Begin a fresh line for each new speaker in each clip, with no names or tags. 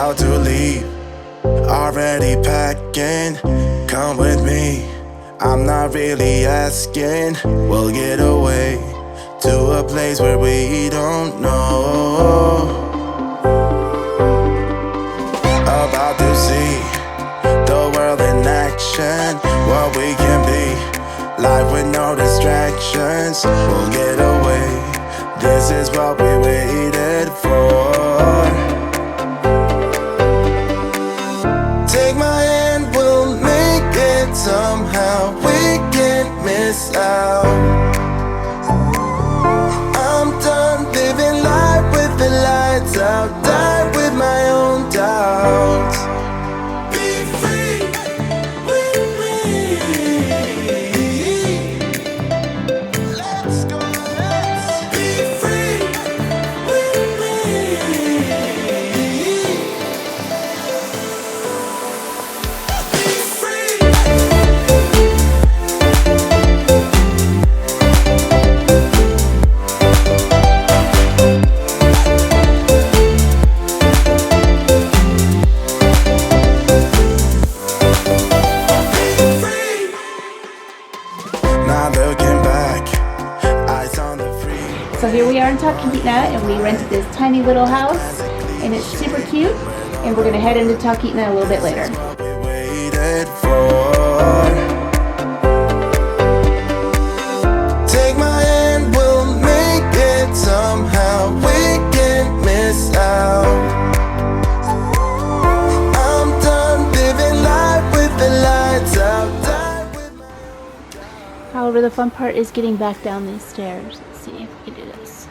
about to leave, already packing. Come with me, I'm not really asking. We'll get away to a place where we don't know. About to see the world in action, what we can be, life with no distractions. We'll get away, this is what we waited for. Take my hand, we'll make it somehow. We can't miss out. I'm done living life with the lights out. Die with my own doubts. Be free with me. Let's go, let's be free with me.
So here we are in Talkeetna, and we rented this tiny little house, and it's super cute, and we're going to head into Talkeetna a little bit later.
Take my hand, we'll make it somehow. We can't miss out. I'm done living life with the lights out.
However, the fun part is getting back down these stairs. Let's see if we can do this.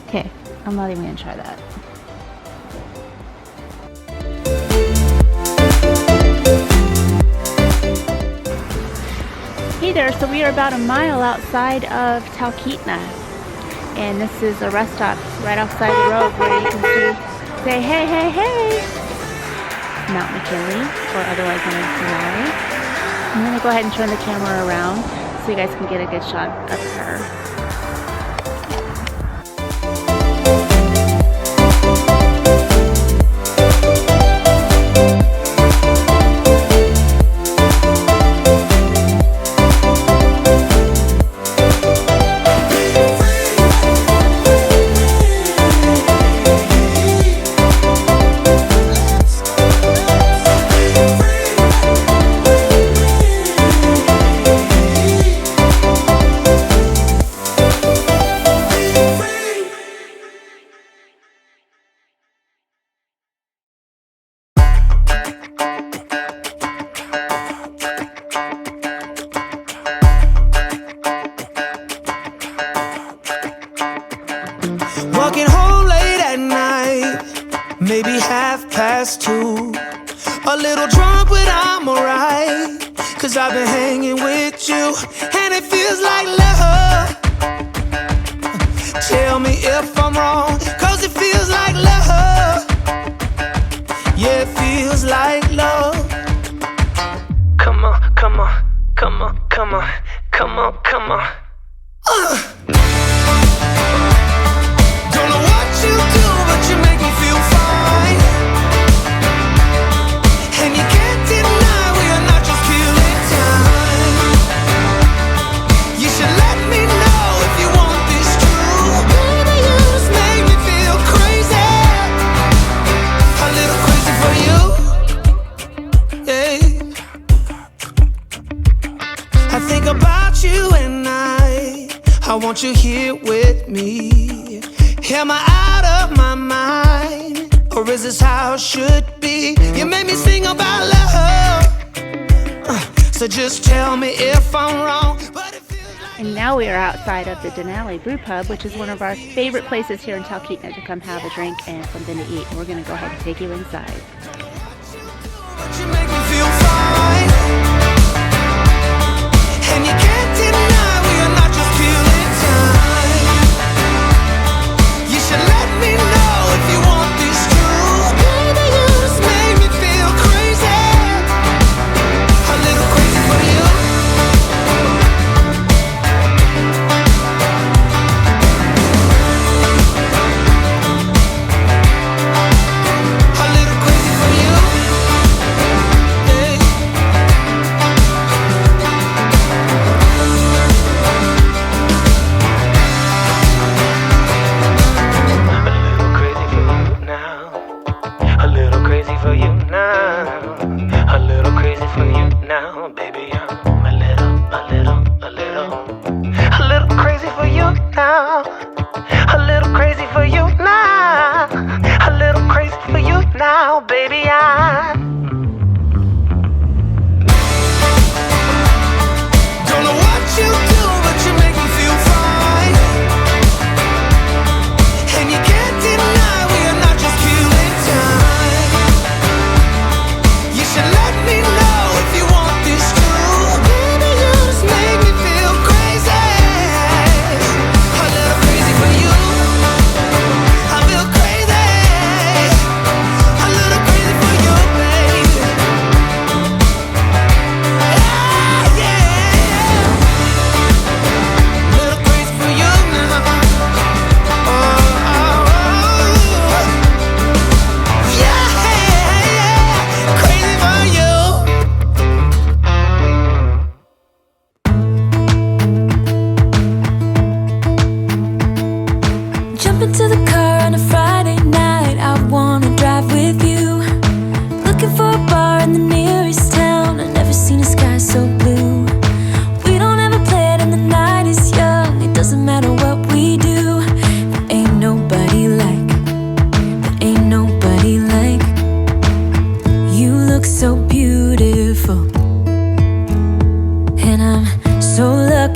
Okay, I'm not even gonna try that. Hey there, so we are about a mile outside of Talkeetna, and this is a rest stop right outside the road where you can say hey, hey, hey, Mount McKinley, or otherwise known as Denali. I'm going to go ahead and turn the camera around so you guys can get a good shot of her.
Walking home late at night, maybe 2:30. A little drunk, but I'm alright, 'cause I've been hanging with you, and it feels like love. Tell me if I'm wrong, 'cause it feels like love. Yeah, it feels like love. Come on, come on, come on, come on, come on, come on. Don't know what you do, but you make me feel fine. And you can't deny we are not just killing time. You should let me know if you want this true. Baby, you just make me feel crazy. A little crazy for you. Yeah. I think about you and I want you here with me. Am I out of my mind, or is this how it should be? You made me sing about love, so just tell me if I'm wrong.
And now we are outside of the Denali Brew Pub, which is one of our favorite places here in Talkeetna to come have a drink and something to eat. And we're going to go ahead and take you inside.
You make me feel fine, and you can't deny we are not just killing time. You should let me know if you want this true. Baby, you just make me feel crazy. A little crazy for you.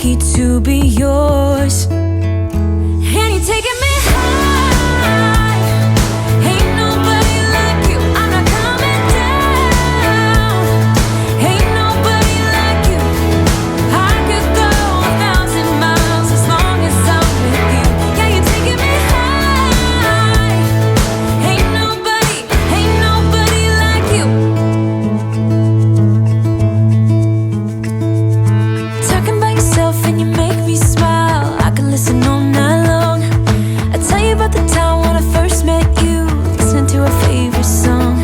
lucky to be yours. And you're taking me high. Ain't nobody like you. I'm not coming down. Ain't nobody like you. I could go 1,000 miles as long as I'm with you. Yeah, you're taking me high. Ain't nobody like you. Talking about yourself and you make me smile. I can listen all night long. I tell you about the time when I first met you, listening to our favorite song.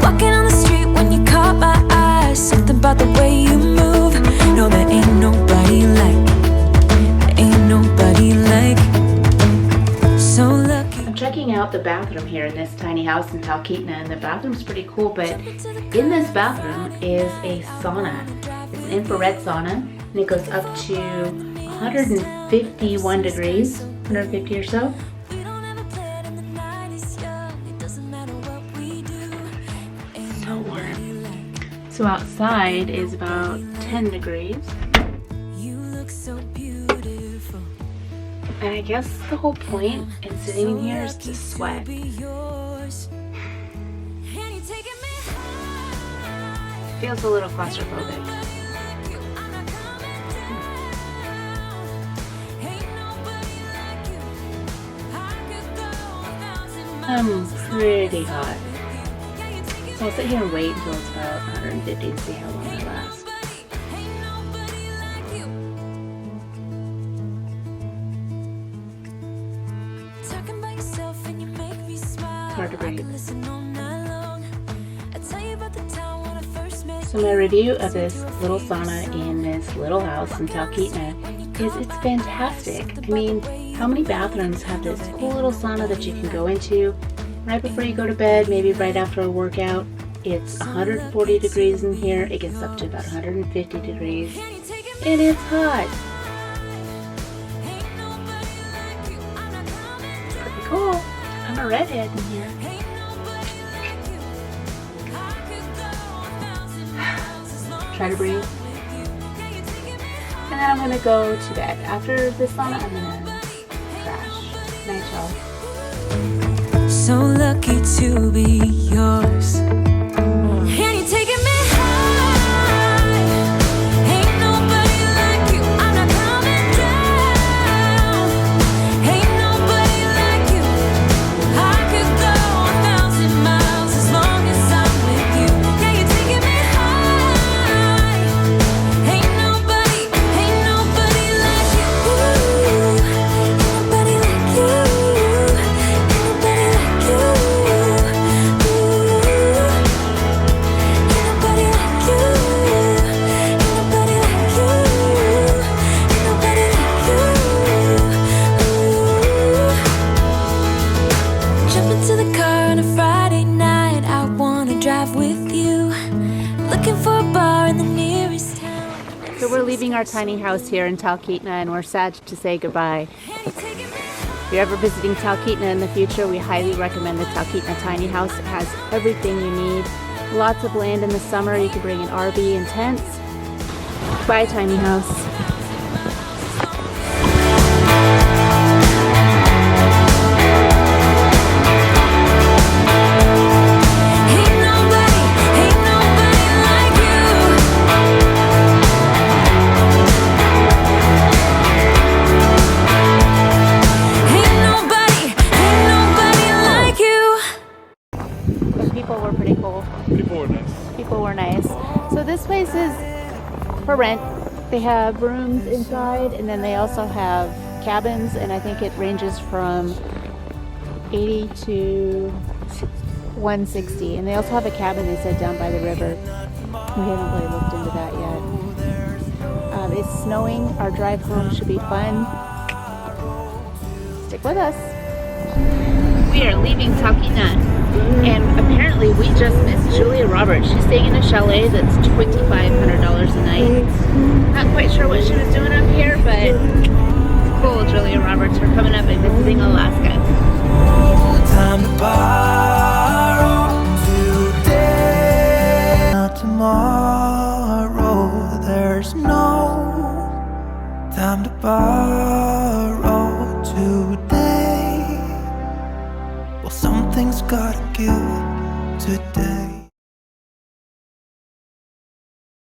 Walking on the street when you caught my eye. Something about the way you move. No, there ain't nobody like. There ain't nobody like. So lucky.
I'm checking out the bathroom here in this tiny house in Talkeetna, and the bathroom's pretty cool, but in this bathroom is a sauna. It's an infrared sauna, and it goes up to 151 degrees, 150 or so.
We don't ever play it in the night is young. It doesn't matter what we do. Ain't
So warm.
nobody like.
So outside is about 10 degrees,
You look so beautiful.
and I guess the whole point in sitting in here is to sweat.
Be yours. And you're taking me high.
Feels a little claustrophobic.
I'm not coming down. Ain't nobody like you. I could go 1,000
I'm
miles.
pretty hot.
Yeah, you're taking
So I'll sit here and wait until it's about 150 and see how long it lasts.
ain't nobody like you. Talking about yourself and you make me smile.
Hard to
I
breathe.
could listen all night long. I tell you about the time when I first met
So my review of this little sauna in this little house in Talkeetna is it's fantastic. I mean, how many bathrooms have this cool little sauna that you can go into right before you go to bed, maybe right after a workout? It's 140 degrees in here. It gets up to about 150 degrees, and it's hot. Pretty cool. I'm a redhead in here. Try to breathe. And then I'm gonna go to bed. After this sauna, I'm gonna crash. Night, y'all.
So lucky to be yours. And you're taking me high. Ain't nobody like you. I'm not coming down. Ain't nobody like you. I could go 1,000 miles as long as I'm with you. Yeah, you're taking me high. Ain't nobody like you. Ain't nobody like you. Jump into the car on a Friday night. I wanna drive with you. Looking for a bar in the nearest town.
So we're leaving our tiny house here in Talkeetna, and we're sad to say goodbye. If you're ever visiting Talkeetna in the future, we highly recommend the Talkeetna Tiny House. It has everything you need. Lots of land in the summer. You can bring an RV and tents. Bye, tiny house.
Ain't nobody like you. Ain't nobody like you.
The people were pretty cool.
People were nice.
People were nice. So this place is for rent. They have rooms inside, and then they also have cabins, and I think it ranges from 80 to 160. And they also have a cabin, they said, down by the river. We haven't really looked into that yet. It's snowing. Our drive home should be fun. Stick with us. We are leaving Talkeetna, and apparently we just missed Julia Roberts. She's staying in a chalet that's $2,500 a night. Not quite sure what she was doing up here, but cool, Julia Roberts, for coming up and visiting Alaska.
Time to borrow today, not tomorrow. There's no time to borrow today. Well, something's gotta give today.